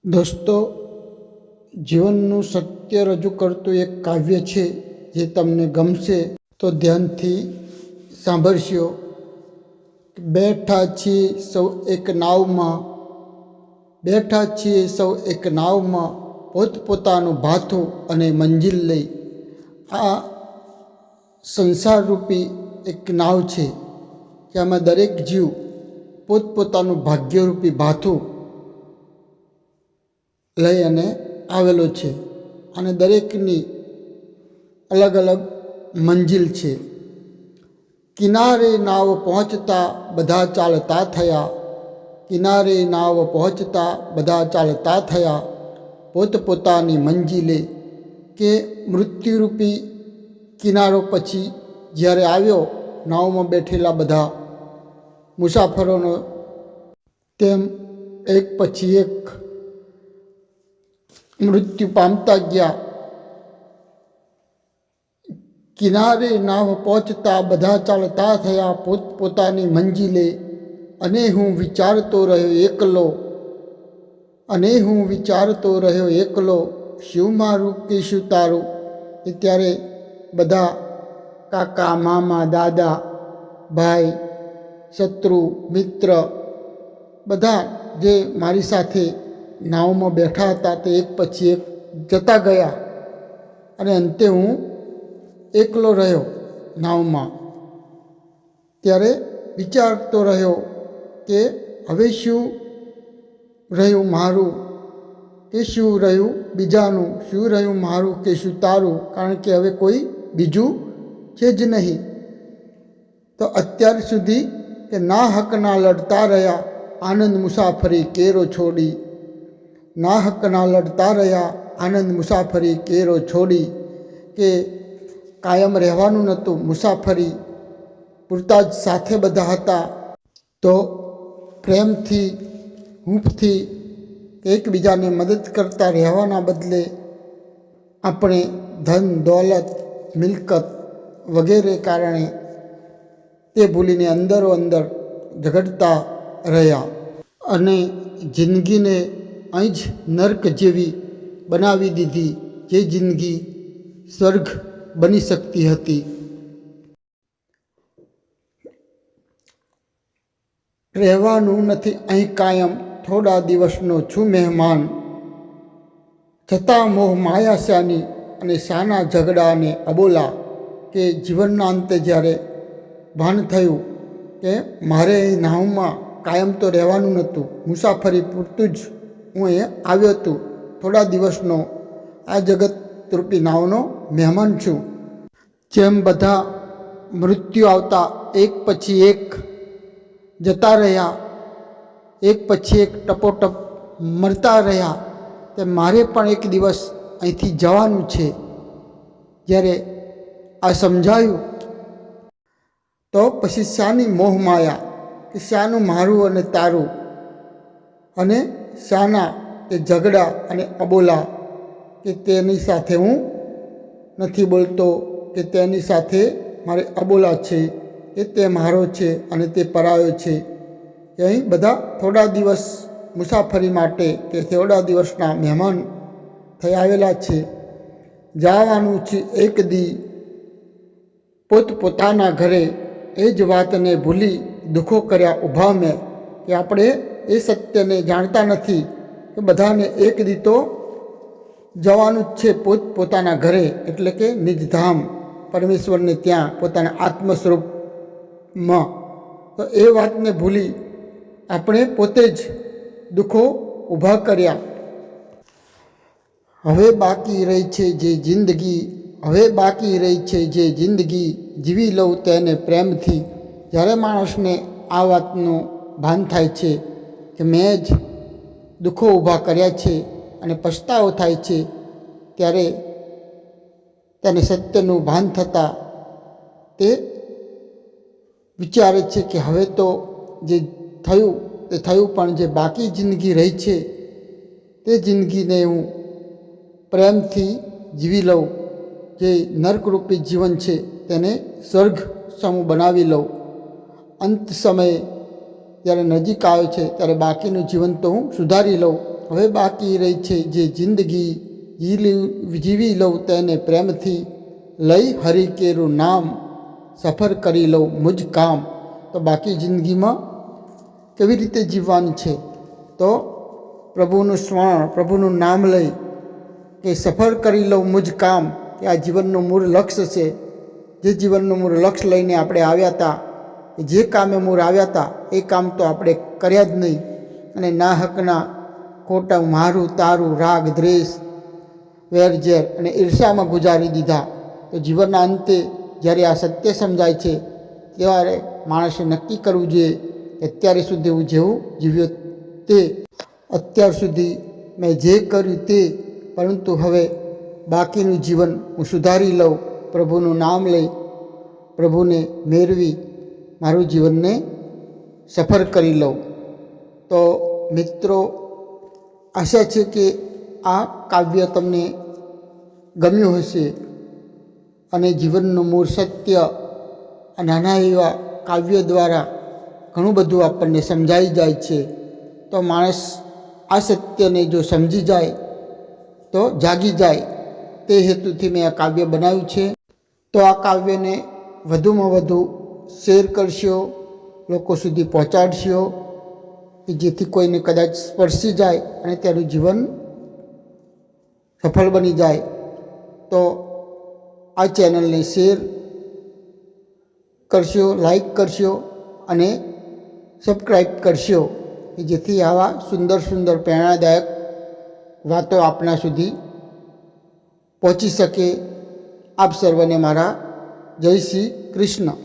દોસ્તો, જીવનનું સત્ય રજૂ કરતું એક કાવ્ય છે જે તમને ગમશે તો ધ્યાનથી સાંભળશો. બેઠા છીએ સૌ એક નાવમાં, બેઠા છીએ સૌ એક નાવમાં, પોતપોતાનું ભાથું અને મંજિલ લઈ. આ સંસારરૂપી એક નાવ છે જેમાં દરેક જીવ પોતપોતાનું ભાગ્યરૂપી ભાથું લઈ અને આવેલો છે અને દરેકની અલગ અલગ મંજિલ છે. કિનારે નાવ પહોંચતા બધા ચાલતા થયા, કિનારે નાવ પહોંચતા બધા ચાલતા થયા, પોતપોતાની મંજિલે. કે મૃત્યુરૂપી કિનારો પછી જ્યારે આવ્યો નાવમાં બેઠેલા બધા મુસાફરોનો, તેમ એક પછી એક મૃત્યુ પામતા ગયા. કિનારે નાવ પહોંચતા બધા ચાલતા થયા, પોતપોતાની મંજિલે. અને હું વિચારતો રહ્યો એકલો, અને હું વિચારતો રહ્યો એકલો, શું મારું કે શું તારું. એ ત્યારે બધા કાકા, મામા, દાદા, ભાઈ, શત્રુ, મિત્ર બધા જે મારી સાથે નાવમાં બેઠા હતા તે એક પછી એક જતા ગયા અને અંતે હું એકલો રહ્યો નાવમાં. ત્યારે વિચારતો રહ્યો કે હવે શું રહ્યું મારું કે શું રહ્યું બીજાનું, શું રહ્યું મારું કે શું તારું, કારણ કે હવે કોઈ બીજું છે જ નહીં. તો અત્યાર સુધી કે ના હકના લડતા રહ્યા, આનંદ મુસાફરી કેરો છોડી. ના હકના લડતા રહ્યા, આનંદ મુસાફરી કેરો છોડી. કે કાયમ રહેવાનું નહોતું, મુસાફરી પૂરતા જ સાથે બધા હતા. તો પ્રેમથી, હૂંફથી એકબીજાને મદદ કરતા રહેવાના બદલે આપણે ધન, દોલત, મિલકત વગેરે કારણે તે ભૂલીને અંદરો અંદર ઝઘડતા રહ્યા અને જિંદગીને અહીં જ નર્ક જેવી બનાવી દીધી, જે જિંદગી સ્વર્ગ બની શકતી હતી. રહેવાનું નથી અહીં કાયમ, થોડા દિવસનો છું મહેમાન. છતાં મોહ માયા શાની અને શાના ઝઘડાને અબોલા. કે જીવનના અંતે જ્યારે ભાન થયું કે મારે એ નાવમાં કાયમ તો રહેવાનું નહોતું, મુસાફરી પૂરતું જ હું એ આવ્યો હતો, થોડા દિવસનો આ જગતરૂપી નાવનો મહેમાન છું. જેમ બધા મૃત્યુ આવતા એક પછી એક જતા રહ્યા, એક પછી એક ટપોટપ મરતા રહ્યા, તે મારે પણ એક દિવસ અહીંથી જવાનું છે. જ્યારે આ સમજાયું તો પછી શાની મોહ માયા, કે શાનું મારું અને તારું, અને શાના તે ઝઘડા અને અબોલા. કે તેની સાથે હું નથી બોલતો, કે તેની સાથે મારે અબોલા છે, કે તે મારો છે અને તે પરાયો છે. અહીં બધા થોડા દિવસ મુસાફરી માટે કે થોડા દિવસના મહેમાન થઈ આવેલા છે. જવાનું છે એક દી પોતપોતાના ઘરે, એ જ વાતને ભૂલી દુઃખો કર્યા ઊભા મેં. કે આપણે એ સત્યને જાણતા નથી કે બધાને એક દી તો જવાનું જ છે પોતપોતાના ઘરે, એટલે કે નિજધામ, પરમેશ્વરને ત્યાં, પોતાના આત્મ સ્વરૂપમાં. તો એ વાતને ભૂલી આપણે પોતે જ દુઃખો ઊભા કર્યા. હવે બાકી રહી છે જે જિંદગી, હવે બાકી રહી છે જે જિંદગી, જીવી લઉં તેને પ્રેમથી. જ્યારે માણસને આ વાતનું ભાન થાય છે કે મેં જ દુઃખો ઊભા કર્યા છે અને પછતાવો થાય છે, ત્યારે તેને સત્યનું ભાન થતાં તે વિચારે છે કે હવે તો જે થયું તે થયું, પણ જે બાકી જિંદગી રહી છે તે જિંદગીને હું પ્રેમથી જીવી લઉં. જે નર્કરૂપી જીવન છે તેને સ્વર્ગ સમૂહ બનાવી લઉં. અંત સમયે જ્યારે નજીક આવે છે ત્યારે બાકીનું જીવન તો હું સુધારી લઉં હવે બાકી રહી છે જે જિંદગી જીવી લઉં તેને પ્રેમથી, લઈ હરિ કેરું નામ, સફર કરી લઉં મુજ કામ. તો બાકી જિંદગીમાં કેવી રીતે જીવવાનું છે? તો પ્રભુનું સ્મરણ, પ્રભુનું નામ લઈ કે સફર કરી લઉં મુજ કામ, કે આ જીવનનું મૂળ લક્ષ્ય છે. જે જીવનનું મૂળ લક્ષ્ય લઈને આપણે આવ્યા હતા, જે કામે મૂળ આવ્યા હતા એ કામ તો આપણે કર્યા જ નહીં, અને ના હકના ખોટા મારું તારું રાગ દ્વેષ વેરઝેર અને ઈર્ષામાં ગુજારી દીધા. તો જીવનના અંતે જ્યારે આ સત્ય સમજાય છે ત્યારે માણસે નક્કી કરવું જોઈએ કે અત્યાર સુધી હું જેવું જીવ્યો તે, અત્યાર સુધી મેં જે કર્યું તે, પરંતુ હવે બાકીનું જીવન હું સુધારી લઉં, પ્રભુનું નામ લઈ પ્રભુને મેળવી મારું જીવનને સફર કરી લઉં. તો મિત્રો, આશા છે કે આ કાવ્ય તમને ગમ્યું હશે અને જીવનનું મૂળ સત્ય નાના એવા કાવ્ય દ્વારા ઘણું બધું આપણને સમજાઈ જાય છે. તો માણસ આ સત્યને જો સમજી જાય તો જાગી જાય, તે હેતુથી મેં આ કાવ્ય બનાવ્યું છે. તો આ કાવ્યને વધુમાં વધુ શેર કરશો, લોકો સુધી પહોંચાડશો, કે જેથી કોઈને કદાચ સ્પર્શી જાય અને તેનું જીવન સફળ બની જાય. તો આ ચેનલને શેર કરશો, લાઈક કરશો અને સબસ્ક્રાઈબ કરશો, કે જેથી આવા સુંદર સુંદર પ્રેરણાદાયક વાતો આપણા સુધી પહોંચી શકે. આપ સર્વને મારા જય શ્રી કૃષ્ણ.